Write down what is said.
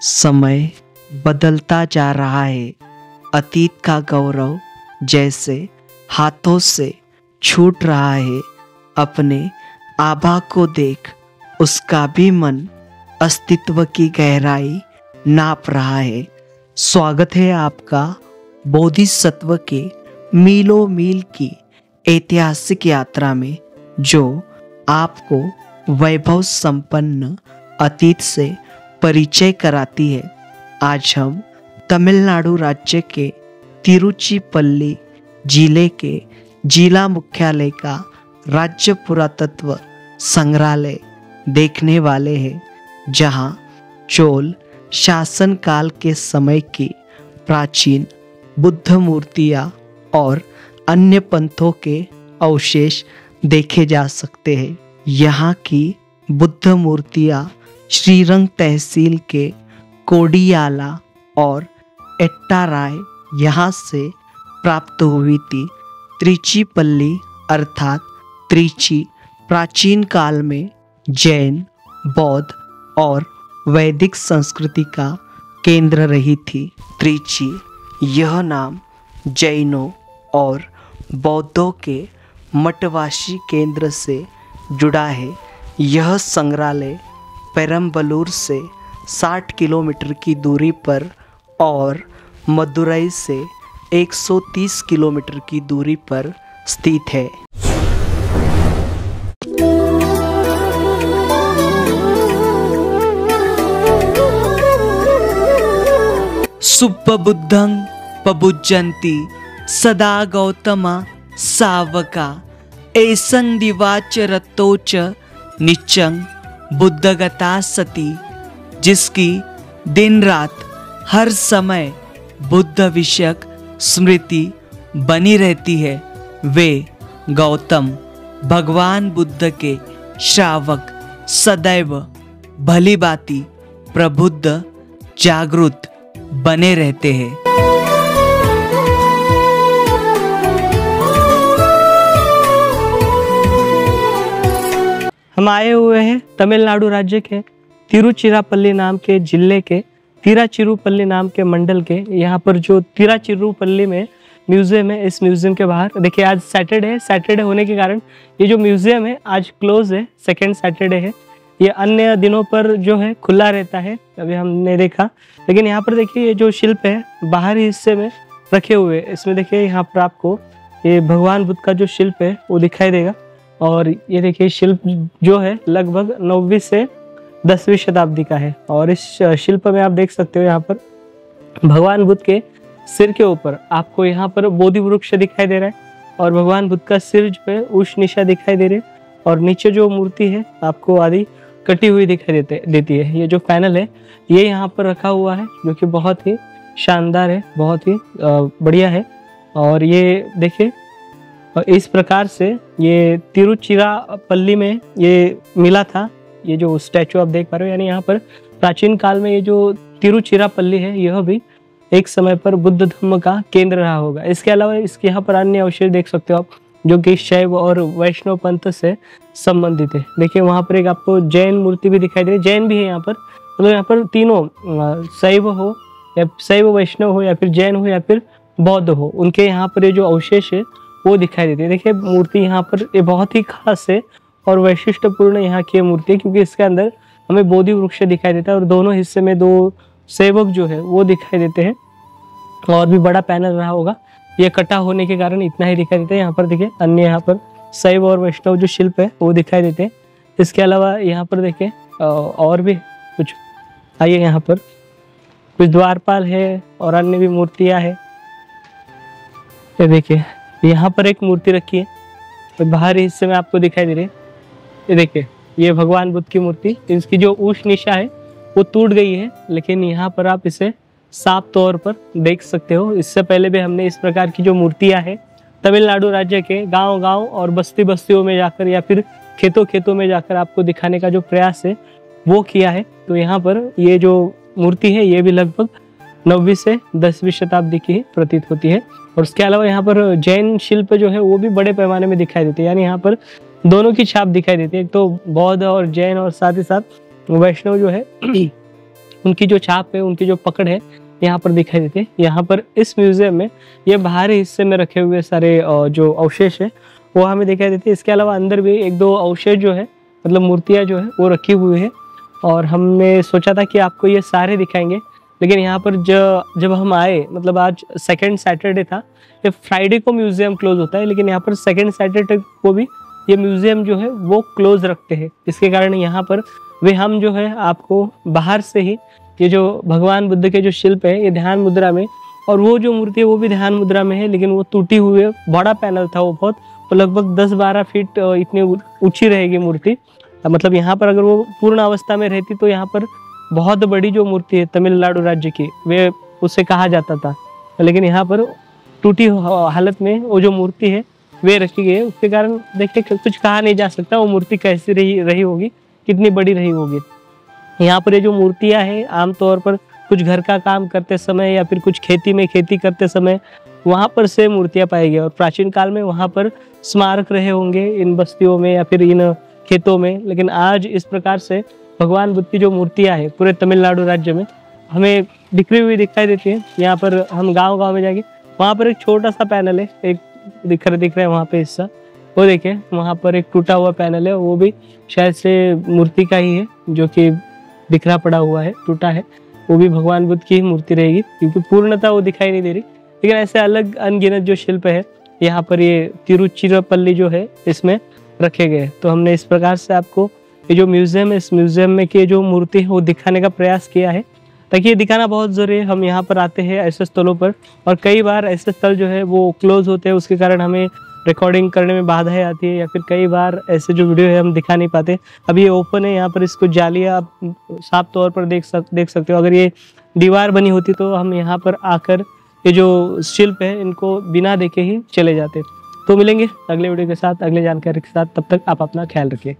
समय बदलता जा रहा है। अतीत का गौरव जैसे हाथों से छूट रहा है। अपने आभा को देख उसका भी मन अस्तित्व की गहराई नाप रहा है। स्वागत है आपका बोधिसत्व के मीलों मील की ऐतिहासिक यात्रा में, जो आपको वैभव संपन्न अतीत से परिचय कराती है। आज हम तमिलनाडु राज्य के तिरुचिपल्ली जिले के जिला मुख्यालय का राज्य पुरातत्व संग्रहालय देखने वाले हैं, जहां चोल शासन काल के समय की प्राचीन बुद्ध मूर्तियां और अन्य पंथों के अवशेष देखे जा सकते हैं। यहाँ की बुद्ध मूर्तियां श्रीरंग तहसील के कोडियाला और एट्टाराय यहाँ से प्राप्त हुई थी। त्रिचिपल्ली अर्थात त्रिची प्राचीन काल में जैन, बौद्ध और वैदिक संस्कृति का केंद्र रही थी। त्रिची यह नाम जैनों और बौद्धों के मठवासी केंद्र से जुड़ा है। यह संग्रहालय पेरम्बलूर से 60 किलोमीटर की दूरी पर और मदुरई से 130 किलोमीटर की दूरी पर स्थित है। सुप्पबुद्धं पबुज्जन्ति सदा गौतमा सावका एसं दिवाच रतोच निच्चं बुद्धगता सती। जिसकी दिन रात हर समय बुद्ध विषयक स्मृति बनी रहती है, वे गौतम भगवान बुद्ध के श्रावक सदैव भली भांति प्रबुद्ध जागृत बने रहते हैं। हम आए हुए हैं तमिलनाडु राज्य के तिरुचिरापल्ली नाम के जिले के तिराचिरुपल्ली नाम के मंडल के, यहाँ पर जो तिराचिरुपल्ली में म्यूजियम है। इस म्यूजियम के बाहर देखिए, आज सैटरडे होने के कारण ये जो म्यूजियम है आज क्लोज है, सेकेंड सैटरडे है। ये अन्य दिनों पर जो है खुला रहता है, अभी हमने देखा। लेकिन यहाँ पर देखिए ये जो शिल्प है बाहरी हिस्से में रखे हुए, इसमें देखिए यहाँ पर आपको ये भगवान बुद्ध का जो शिल्प है वो दिखाई देगा। और ये देखिए शिल्प जो है लगभग 9वीं से 10वीं शताब्दी का है। और इस शिल्प में आप देख सकते हो यहाँ पर भगवान बुद्ध के सिर के ऊपर आपको यहाँ पर बोधि वृक्ष दिखाई दे रहा है और भगवान बुद्ध का सिर जो है उष निशा दिखाई दे रही है। और नीचे जो मूर्ति है आपको आधी कटी हुई दिखाई देती है। ये जो पैनल है ये यहाँ पर रखा हुआ है, जो कि बहुत ही शानदार है, बहुत ही बढ़िया है। और ये देखिए इस प्रकार से ये तिरुचिरापल्ली में ये मिला था, ये जो स्टैचू आप देख पा रहे हो। यानी यहाँ पर प्राचीन काल में ये जो तिरुचिरापल्ली है यह भी एक समय पर बुद्ध धर्म का केंद्र रहा होगा। इसके अलावा इसके यहाँ पर अन्य अवशेष देख सकते हो आप, जो कि शैव और वैष्णव पंथ से संबंधित है। देखिए वहाँ पर एक आपको जैन मूर्ति भी दिखाई दे रही है, जैन भी है यहाँ पर। मतलब यहाँ पर तीनों शैव हो या शैव वैष्णव हो या फिर जैन हो या फिर बौद्ध हो, उनके यहाँ पर ये जो अवशेष है वो दिखाई देती है। देखिए मूर्ति यहाँ पर ये बहुत ही खास है और वैशिष्ट्यपूर्ण यहाँ की मूर्ति है, क्योंकि इसके अंदर हमें बोधि वृक्ष दिखाई देता है और दोनों हिस्से में 2 सेवक जो है वो दिखाई देते हैं। और भी बड़ा पैनल रहा होगा, ये कटा होने के कारण इतना ही दिखाई देता है। यहाँ पर देखिए अन्य यहाँ पर शैव और वैष्णव जो शिल्प है वो दिखाई देते हैं। इसके अलावा यहाँ पर देखिए और भी कुछ, आइए यहाँ पर कुछ द्वारपाल है और अन्य भी मूर्तियाँ है। ये देखिए यहाँ पर एक मूर्ति रखी है और बाहरी हिस्से में आपको दिखाई दे रही है। ये देखिए ये भगवान बुद्ध की मूर्ति, इसकी जो उष निशा है वो टूट गई है, लेकिन यहाँ पर आप इसे साफ तौर पर देख सकते हो। इससे पहले भी हमने इस प्रकार की जो मूर्तियाँ हैं तमिलनाडु राज्य के गांव-गांव और बस्तियों में जाकर या फिर खेतों में जाकर आपको दिखाने का जो प्रयास है वो किया है। तो यहाँ पर ये जो मूर्ति है ये भी लगभग 9वीं से 10वीं शताब्दी की प्रतीत होती है। और उसके अलावा यहाँ पर जैन शिल्प जो है वो भी बड़े पैमाने में दिखाई देते हैं, यानी यहाँ पर दोनों की छाप दिखाई देती है, एक तो बौद्ध और जैन और साथ ही साथ वैष्णव जो है उनकी जो छाप है, उनकी जो पकड़ है यहाँ पर दिखाई देती है। यहाँ पर इस म्यूजियम में ये बाहरी हिस्से में रखे हुए सारे जो अवशेष है वो हमें दिखाई देती है। इसके अलावा अंदर भी एक दो अवशेष जो है, मतलब मूर्तियाँ जो है वो रखी हुई है, और हमने सोचा था कि आपको ये सारे दिखाएंगे, लेकिन यहाँ पर जब हम आए, मतलब आज सेकेंड सैटरडे था, ये फ्राइडे को म्यूजियम क्लोज होता है, लेकिन यहाँ पर सेकेंड सैटरडे को भी ये म्यूजियम जो है वो क्लोज रखते हैं। इसके कारण यहाँ पर वे हम जो है आपको बाहर से ही ये जो भगवान बुद्ध के जो शिल्प है ये ध्यान मुद्रा में, और वो जो मूर्ति है वो भी ध्यान मुद्रा में है, लेकिन वो टूटी हुई है। बड़ा पैनल था वो बहुत, तो लगभग 10-12 फीट इतनी ऊंची रहेगी मूर्ति। मतलब यहाँ पर अगर वो पूर्ण अवस्था में रहती तो यहाँ पर बहुत बड़ी जो मूर्ति है तमिलनाडु राज्य की, वे उसे कहा जाता था, लेकिन यहाँ पर टूटी हालत में वो जो मूर्ति है वे रखी गई है। उसके कारण देखिए कुछ कहा नहीं जा सकता वो मूर्ति कैसी रही होगी, कितनी बड़ी रही होगी। यहाँ पर ये जो मूर्तियाँ हैं आमतौर पर कुछ घर का काम करते समय या फिर कुछ खेती करते समय वहाँ पर से मूर्तियाँ पाई गई, और प्राचीन काल में वहाँ पर स्मारक रहे होंगे इन बस्तियों में या फिर इन खेतों में। लेकिन आज इस प्रकार से भगवान बुद्ध की जो मूर्तियाँ हैं पूरे तमिलनाडु राज्य में हमें बिखरी हुई दिखाई देती है। यहाँ पर हम गांव में जाके वहाँ पर एक छोटा सा पैनल है, एक दिख रहा है वहाँ पे हिस्सा, वो देखिए वहाँ पर एक टूटा हुआ पैनल है, वो भी शायद से मूर्ति का ही है जो कि बिखरा पड़ा हुआ है, टूटा है। वो भी भगवान बुद्ध की ही मूर्ति रहेगी, क्योंकि पूर्णता वो दिखाई नहीं दे रही। लेकिन ऐसे अलग अनगिनत जो शिल्प है यहाँ पर ये तिरुचिरापल्ली जो है इसमें रखे गए। तो हमने इस प्रकार से आपको ये जो म्यूजियम है, इस म्यूजियम में की जो मूर्ति है वो दिखाने का प्रयास किया है, ताकि ये दिखाना बहुत ज़रूरी है। हम यहाँ पर आते हैं ऐसे स्थलों पर, और कई बार ऐसे स्थल जो है वो क्लोज होते हैं, उसके कारण हमें रिकॉर्डिंग करने में बाधाएं आती है, या फिर कई बार ऐसे जो वीडियो है हम दिखा नहीं पाते। अब ये ओपन है, यहाँ पर इसको जालियाँ आप साफ तौर पर देख सकते हो। अगर ये दीवार बनी होती तो हम यहाँ पर आकर ये जो शिल्प है इनको बिना देखे ही चले जाते। तो मिलेंगे अगले वीडियो के साथ, अगले जानकारी के साथ। तब तक आप अपना ख्याल रखिए।